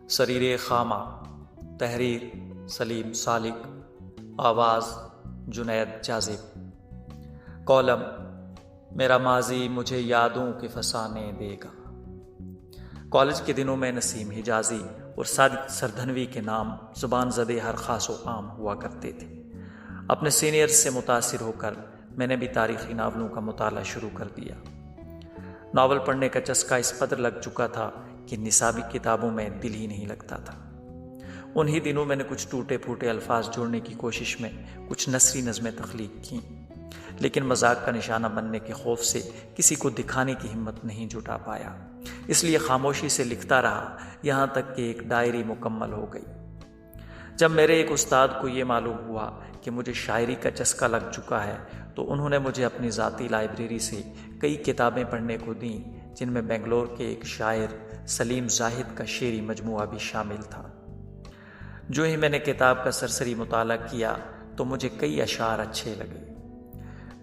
سریر خامہ، تحریر سلیم سالک، آواز جنید جاذب۔ کالم: میرا ماضی مجھے یادوں کے فسانے دے گا۔ کالج کے دنوں میں نسیم حجازی اور صادق سردھنوی کے نام زبان زدے ہر خاص و عام ہوا کرتے تھے۔ اپنے سینئرز سے متاثر ہو کر میں نے بھی تاریخی ناولوں کا مطالعہ شروع کر دیا۔ ناول پڑھنے کا چسکا اس قدر لگ چکا تھا کہ نصابی کتابوں میں دل ہی نہیں لگتا تھا۔ انہی دنوں میں نے کچھ ٹوٹے پھوٹے الفاظ جوڑنے کی کوشش میں کچھ نثری نظمیں تخلیق کیں، لیکن مذاق کا نشانہ بننے کے خوف سے کسی کو دکھانے کی ہمت نہیں جٹا پایا، اس لیے خاموشی سے لکھتا رہا یہاں تک کہ ایک ڈائری مکمل ہو گئی۔ جب میرے ایک استاد کو یہ معلوم ہوا کہ مجھے شاعری کا چسکا لگ چکا ہے تو انہوں نے مجھے اپنی ذاتی لائبریری سے کئی کتابیں پڑھنے کو دیں، جن میں بنگلور کے ایک شاعر سلیم زاہد کا شعری مجموعہ بھی شامل تھا۔ جو ہی میں نے کتاب کا سرسری مطالعہ کیا تو مجھے کئی اشعار اچھے لگے۔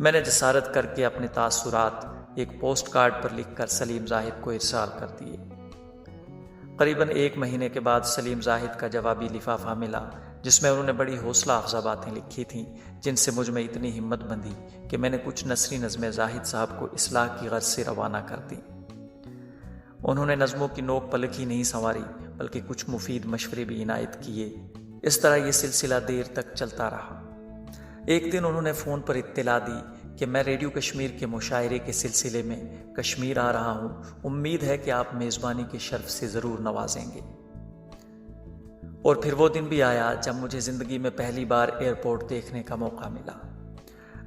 میں نے جسارت کر کے اپنے تاثرات ایک پوسٹ کارڈ پر لکھ کر سلیم زاہد کو ارسال کر دیے۔ قریباً 1 مہینے کے بعد سلیم زاہد کا جوابی لفافہ ملا، جس میں انہوں نے بڑی حوصلہ افزا باتیں لکھی تھیں، جن سے مجھ میں اتنی ہمت بندھی کہ میں نے کچھ نثری نظمیں زاہد صاحب کو اصلاح کی غرض سے روانہ کر دیں۔ انہوں نے نظموں کی نوک پلک ہی نہیں سنواری بلکہ کچھ مفید مشورے بھی عنایت کیے۔ اس طرح یہ سلسلہ دیر تک چلتا رہا۔ ایک دن انہوں نے فون پر اطلاع دی کہ میں ریڈیو کشمیر کے مشاعرے کے سلسلے میں کشمیر آ رہا ہوں، امید ہے کہ آپ میزبانی کے شرف سے ضرور نوازیں گے۔ اور پھر وہ دن بھی آیا جب مجھے زندگی میں پہلی بار ایئرپورٹ دیکھنے کا موقع ملا۔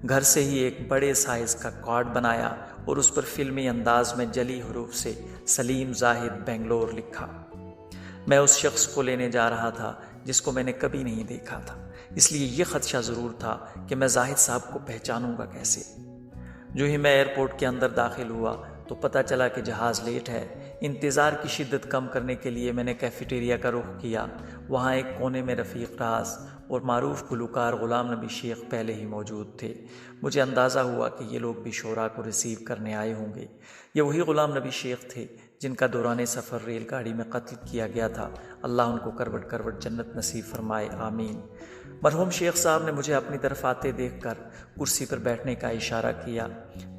گھر سے ہی ایک بڑے سائز کا کارڈ بنایا اور اس پر فلمی انداز میں جلی حروف سے سلیم زاہد بنگلور لکھا۔ میں اس شخص کو لینے جا رہا تھا جس کو میں نے کبھی نہیں دیکھا تھا، اس لیے یہ خدشہ ضرور تھا کہ میں زاہد صاحب کو پہچانوں گا کیسے۔ جو ہی میں ایئرپورٹ کے اندر داخل ہوا تو پتہ چلا کہ جہاز لیٹ ہے۔ انتظار کی شدت کم کرنے کے لیے میں نے کیفیٹیریا کا رخ کیا۔ وہاں ایک کونے میں رفیق راز اور معروف گلوکار غلام نبی شیخ پہلے ہی موجود تھے۔ مجھے اندازہ ہوا کہ یہ لوگ بھی شعراء کو ریسیو کرنے آئے ہوں گے۔ یہ وہی غلام نبی شیخ تھے جن کا دوران سفر ریل گاڑی میں قتل کیا گیا تھا۔ اللہ ان کو کروٹ کروٹ جنت نصیب فرمائے، آمین۔ مرحوم شیخ صاحب نے مجھے اپنی طرف آتے دیکھ کر کرسی پر بیٹھنے کا اشارہ کیا۔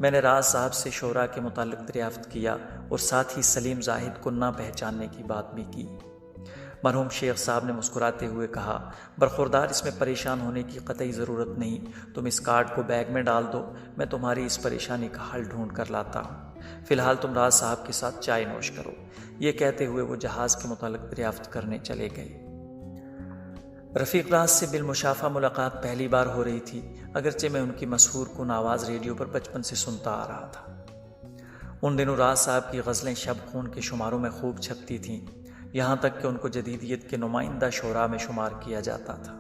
میں نے راز صاحب سے شعراء کے متعلق دریافت کیا اور ساتھ ہی سلیم زاہد کو نہ پہچاننے کی بات بھی کی۔ مرحوم شیخ صاحب نے مسکراتے ہوئے کہا، برخوردار، اس میں پریشان ہونے کی قطعی ضرورت نہیں، تم اس کارڈ کو بیگ میں ڈال دو، میں تمہاری اس پریشانی کا حل ڈھونڈ کر لاتا ہوں۔ فی الحال تم راز صاحب کے ساتھ چائے نوش کرو۔ یہ کہتے ہوئے وہ جہاز کے متعلق دریافت کرنے چلے گئے۔ رفیق راز سے بالمشافہ ملاقات پہلی بار ہو رہی تھی، اگرچہ میں ان کی مسحور کن آواز ریڈیو پر بچپن سے سنتا آ رہا تھا۔ ان دنوں راز صاحب کی غزلیں شب خون کے شماروں میں خوب چھپتی تھیں، یہاں تک کہ ان کو جدیدیت کے نمائندہ شعراء میں شمار کیا جاتا تھا۔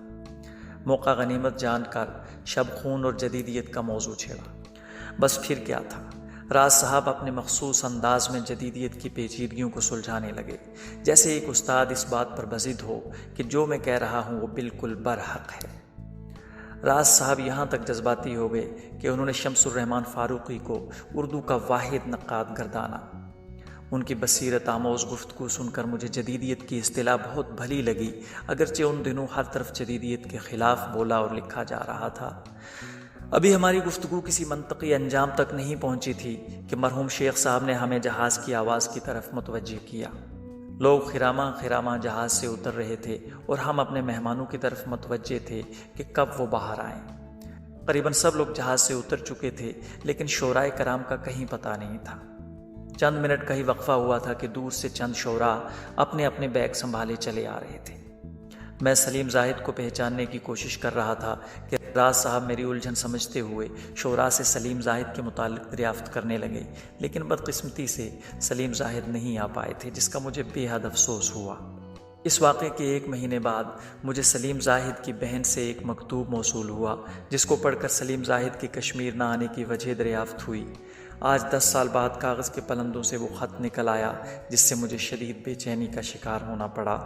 موقع غنیمت جان کر شب خون اور جدیدیت کا موضوع چھیڑا۔ بس پھر کیا تھا، راز صاحب اپنے مخصوص انداز میں جدیدیت کی پیچیدگیوں کو سلجھانے لگے، جیسے ایک استاد اس بات پر بضد ہو کہ جو میں کہہ رہا ہوں وہ بالکل برحق ہے۔ راز صاحب یہاں تک جذباتی ہو گئے کہ انہوں نے شمس الرحمن فاروقی کو اردو کا واحد نقاد گردانا۔ ان کی بصیرت آموز گفتگو سن کر مجھے جدیدیت کی اصطلاح بہت بھلی لگی، اگرچہ ان دنوں ہر طرف جدیدیت کے خلاف بولا اور لکھا جا رہا تھا۔ ابھی ہماری گفتگو کسی منطقی انجام تک نہیں پہنچی تھی کہ مرحوم شیخ صاحب نے ہمیں جہاز کی آواز کی طرف متوجہ کیا۔ لوگ خراما خراما جہاز سے اتر رہے تھے اور ہم اپنے مہمانوں کی طرف متوجہ تھے کہ کب وہ باہر آئیں۔ قریباً سب لوگ جہاز سے اتر چکے تھے، لیکن شعراء کرام کا کہیں پتہ نہیں تھا۔ چند منٹ کا ہی وقفہ ہوا تھا کہ دور سے چند شعراء اپنے اپنے بیگ سنبھالے چلے آ رہے تھے۔ میں سلیم زاہد کو پہچاننے کی کوشش کر رہا تھا کہ راز صاحب میری الجھن سمجھتے ہوئے شعراء سے سلیم زاہد کے متعلق دریافت کرنے لگے، لیکن بدقسمتی سے سلیم زاہد نہیں آ پائے تھے، جس کا مجھے بے حد افسوس ہوا۔ اس واقعے کے 1 مہینے بعد مجھے سلیم زاہد کی بہن سے ایک مکتوب موصول ہوا، جس کو پڑھ کر سلیم زاہد کے کشمیر نہ آنے کی وجہ دریافت ہوئی۔ آج 10 سال بعد کاغذ کے پلندوں سے وہ خط نکل آیا، جس سے مجھے شدید بے چینی کا شکار ہونا پڑا۔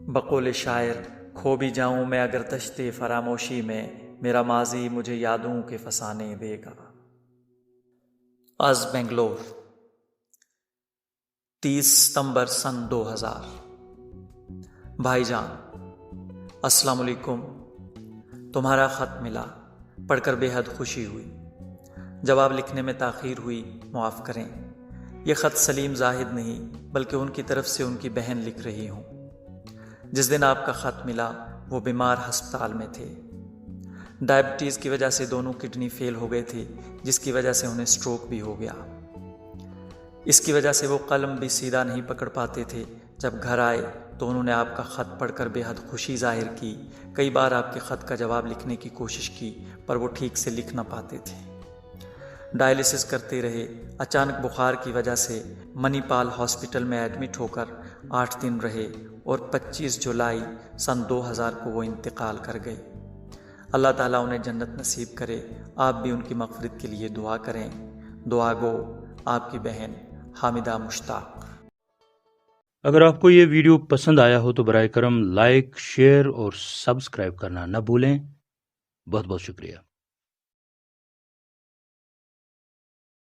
بقول شاعر، کھو بھی جاؤں میں اگر تشتے فراموشی میں، میرا ماضی مجھے یادوں کے فسانے دے گا۔ از بنگلور، 30 ستمبر سن 2000۔ بھائی جان السلام علیکم، تمہارا خط ملا، پڑھ کر بے حد خوشی ہوئی۔ جواب لکھنے میں تاخیر ہوئی، معاف کریں۔ یہ خط سلیم زاہد نہیں بلکہ ان کی طرف سے ان کی بہن لکھ رہی ہوں۔ جس دن آپ کا خط ملا وہ بیمار ہسپتال میں تھے۔ ڈائبٹیز کی وجہ سے دونوں کڈنی فیل ہو گئے تھے، جس کی وجہ سے انہیں سٹروک بھی ہو گیا۔ اس کی وجہ سے وہ قلم بھی سیدھا نہیں پکڑ پاتے تھے۔ جب گھر آئے تو انہوں نے آپ کا خط پڑھ کر بے حد خوشی ظاہر کی۔ کئی بار آپ کے خط کا جواب لکھنے کی کوشش کی پر وہ ٹھیک سے لکھ نہ پاتے تھے۔ ڈائلسس کرتے رہے۔ اچانک بخار کی وجہ سے منی پال ہاسپٹل میں ایڈمٹ ہو کر 8 دن رہے اور 25 جولائی سن 2000 کو وہ انتقال کر گئے۔ اللہ تعالیٰ انہیں جنت نصیب کرے۔ آپ بھی ان کی مغفرت کے لیے دعا کریں۔ دعا گو آپ کی بہن حامدہ مشتاق۔ اگر آپ کو یہ ویڈیو پسند آیا ہو تو برائے کرم لائک، شیئر اور سبسکرائب کرنا نہ بھولیں۔ بہت بہت شکریہ۔